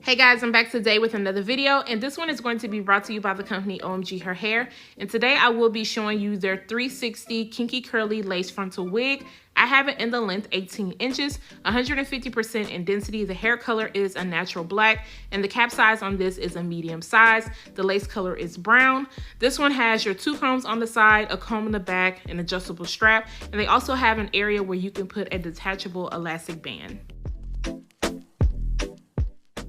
Hey guys, I'm back today with another video, and this one is going to be brought to you by the company Omgherhair. And today I will be showing you their 360 kinky curly lace frontal wig. I have it in the length 18 inches, 150% in density. The hair color is a natural black, and the cap size on this is a medium size. The lace color is brown. This one has your two combs on the side, a comb in the back, an adjustable strap, and they also have an area where you can put a detachable elastic band.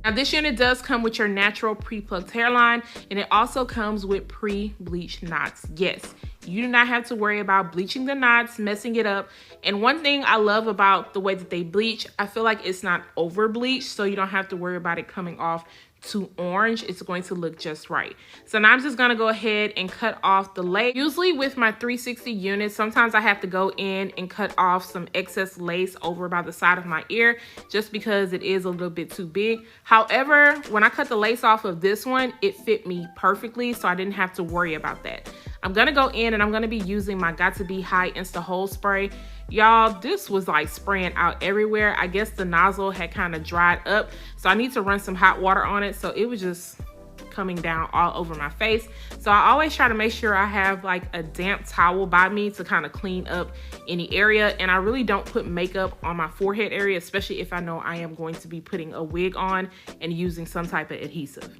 Now this unit does come with your natural pre-plucked hairline, and it also comes with pre-bleached knots. Yes, you do not have to worry about bleaching the knots, messing it up. And one thing I love about the way that they bleach, I feel like it's not over bleached, so you don't have to worry about it coming off too orange. It's going to look just right. So now I'm just gonna go ahead and cut off the lace. Usually with my 360 units, sometimes I have to go in and cut off some excess lace over by the side of my ear just because it is a little bit too big. However, when I cut the lace off of this one, it fit me perfectly, so I didn't have to worry about that. I'm gonna go in and I'm gonna be using my Got to Be High Insta Hold Spray. Y'all, this was like spraying out everywhere. I guess the nozzle had kind of dried up, so I need to run some hot water on it, so it was just coming down all over my face. So I always try to make sure I have like a damp towel by me to kind of clean up any area, and I really don't put makeup on my forehead area, especially if I know I am going to be putting a wig on and using some type of adhesive.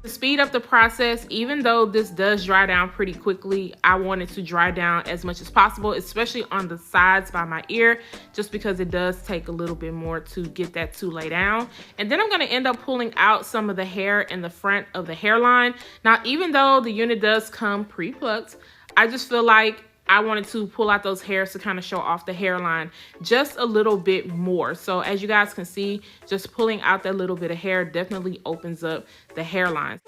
To speed up the process, even though this does dry down pretty quickly, I want it to dry down as much as possible, especially on the sides by my ear, just because it does take a little bit more to get that to lay down. And then I'm going to end up pulling out some of the hair in the front of the hairline. Now, even though the unit does come pre-plucked, I just feel like I wanted to pull out those hairs to kind of show off the hairline just a little bit more. So as you guys can see, just pulling out that little bit of hair definitely opens up the hairline.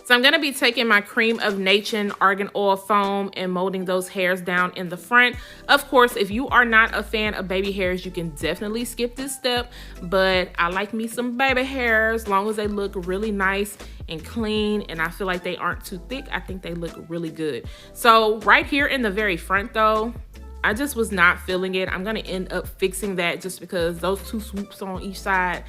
So I'm gonna be taking my Cream of Nature Argan Oil Foam and molding those hairs down in the front. Of course, if you are not a fan of baby hairs, you can definitely skip this step, but I like me some baby hairs as long as they look really nice and clean, and I feel like they aren't too thick. I think they look really good. So right here in the very front though, I just was not feeling it. I'm gonna end up fixing that just because those two swoops on each side,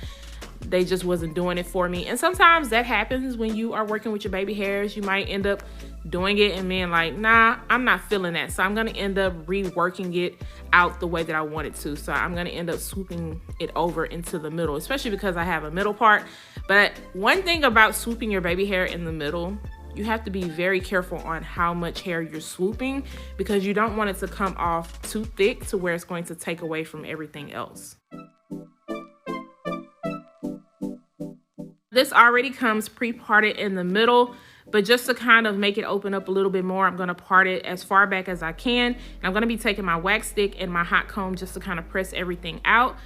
they just wasn't doing it for me. And sometimes that happens when you are working with your baby hairs. You might end up doing it and being like, nah, I'm not feeling that. So I'm gonna end up reworking it out the way that I want it to. So I'm gonna end up swooping it over into the middle, especially because I have a middle part. But one thing about swooping your baby hair in the middle, you have to be very careful on how much hair you're swooping, because you don't want it to come off too thick to where it's going to take away from everything else. This already comes pre-parted in the middle, but just to kind of make it open up a little bit more, I'm going to part it as far back as I can. And I'm going to be taking my wax stick and my hot comb just to kind of press everything out.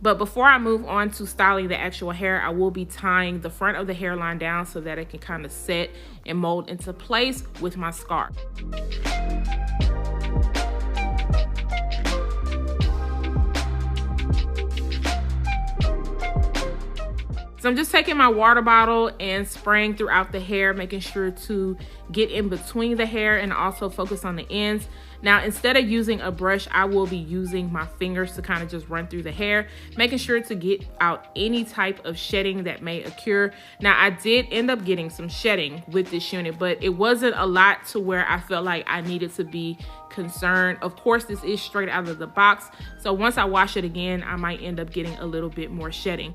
But before I move on to styling the actual hair, I will be tying the front of the hairline down so that it can kind of set and mold into place with my scarf. So I'm just taking my water bottle and spraying throughout the hair, making sure to get in between the hair and also focus on the ends. Now, instead of using a brush, I will be using my fingers to kind of just run through the hair, making sure to get out any type of shedding that may occur. Now, I did end up getting some shedding with this unit, but it wasn't a lot to where I felt like I needed to be concerned. Of course, this is straight out of the box, so once I wash it again, I might end up getting a little bit more shedding.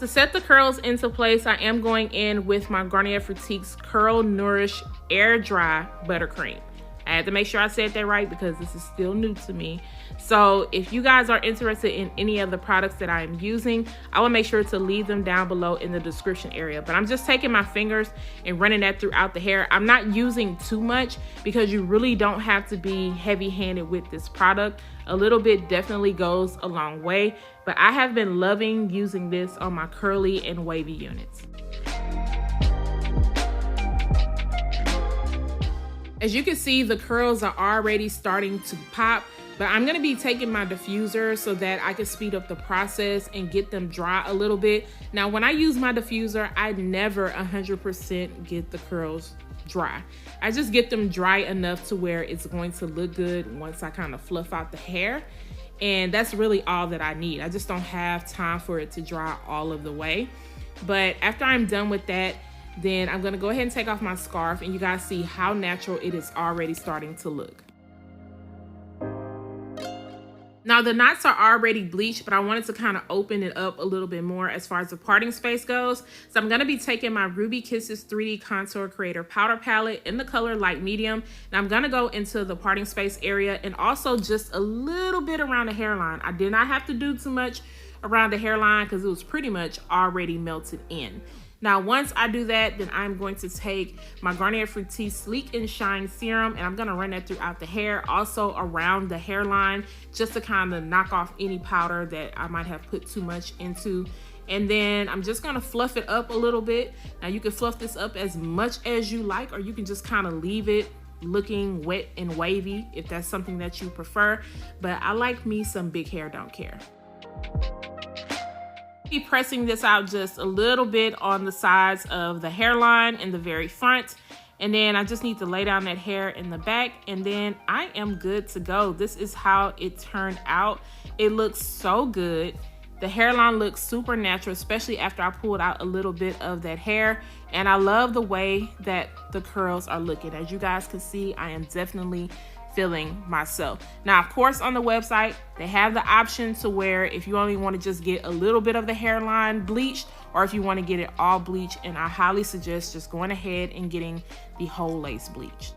To set the curls into place, I am going in with my Garnier Fructique's Curl Nourish Air Dry Buttercream. I had to make sure I said that right because this is still new to me. So if you guys are interested in any of the products that I am using, I will make sure to leave them down below in the description area. But I'm just taking my fingers and running that throughout the hair. I'm not using too much because you really don't have to be heavy-handed with this product. A little bit definitely goes a long way, but I have been loving using this on my curly and wavy units. As you can see, the curls are already starting to pop. But I'm gonna be taking my diffuser so that I can speed up the process and get them dry a little bit. Now, when I use my diffuser, I never 100% get the curls dry. I just get them dry enough to where it's going to look good once I kind of fluff out the hair. And that's really all that I need. I just don't have time for it to dry all of the way. But after I'm done with that, then I'm gonna go ahead and take off my scarf, and you guys see how natural it is already starting to look. Now the knots are already bleached, but I wanted to kind of open it up a little bit more as far as the parting space goes. So I'm gonna be taking my Ruby Kisses 3D Contour Creator Powder Palette in the color light medium. And I'm gonna go into the parting space area and also just a little bit around the hairline. I did not have to do too much around the hairline because it was pretty much already melted in. Now, once I do that, then I'm going to take my Garnier Fructis Sleek and Shine Serum, and I'm gonna run that throughout the hair, also around the hairline, just to kind of knock off any powder that I might have put too much into. And then I'm just gonna fluff it up a little bit. Now, you can fluff this up as much as you like, or you can just kind of leave it looking wet and wavy if that's something that you prefer. But I like me some big hair, don't care. Be pressing this out just a little bit on the sides of the hairline and the very front, and then I just need to lay down that hair in the back, and then I am good to go. This is how it turned out. It looks so good. The hairline looks super natural, especially after I pulled out a little bit of that hair, and I love the way that the curls are looking. As you guys can see, I am definitely feeling myself. Now, of course, on the website, they have the option to where if you only want to just get a little bit of the hairline bleached, or if you want to get it all bleached, and I highly suggest just going ahead and getting the whole lace bleached.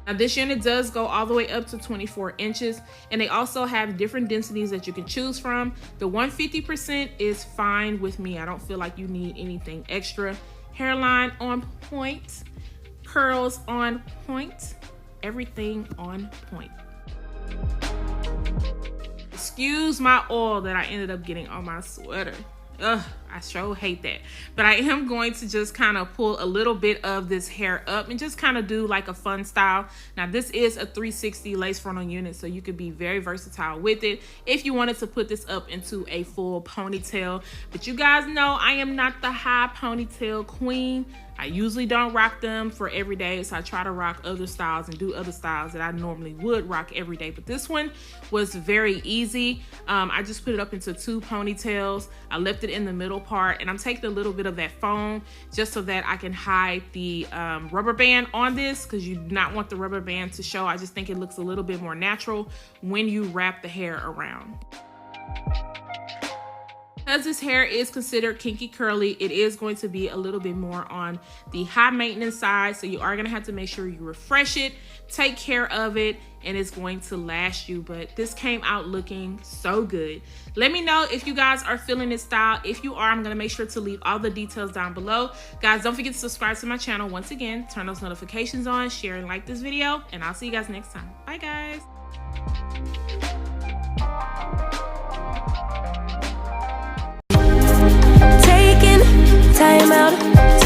Now, this unit does go all the way up to 24 inches, and they also have different densities that you can choose from. The 150% is fine with me. I don't feel like you need anything extra. Hairline on point. Curls on point, everything on point. Excuse my oil that I ended up getting on my sweater. Ugh, I sure hate that. But I am going to just kind of pull a little bit of this hair up and just kind of do like a fun style. Now, this is a 360 lace frontal unit, so you could be very versatile with it if you wanted to put this up into a full ponytail. But you guys know I am not the high ponytail queen. I usually don't rock them for every day, so I try to rock other styles and do other styles that I normally would rock every day. But this one was very easy. I just put it up into 2 ponytails. I left it in the middle part, and I'm taking a little bit of that foam just so that I can hide the rubber band on this, because you do not want the rubber band to show. I just think it looks a little bit more natural when you wrap the hair around. Because this hair is considered kinky curly, it is going to be a little bit more on the high maintenance side. So you are going to have to make sure you refresh it, take care of it, and it's going to last you. But this came out looking so good. Let me know if you guys are feeling this style. If you are, I'm going to make sure to leave all the details down below. Guys, don't forget to subscribe to my channel. Once again, turn those notifications on, share and like this video, and I'll see you guys next time. Bye, guys. Time out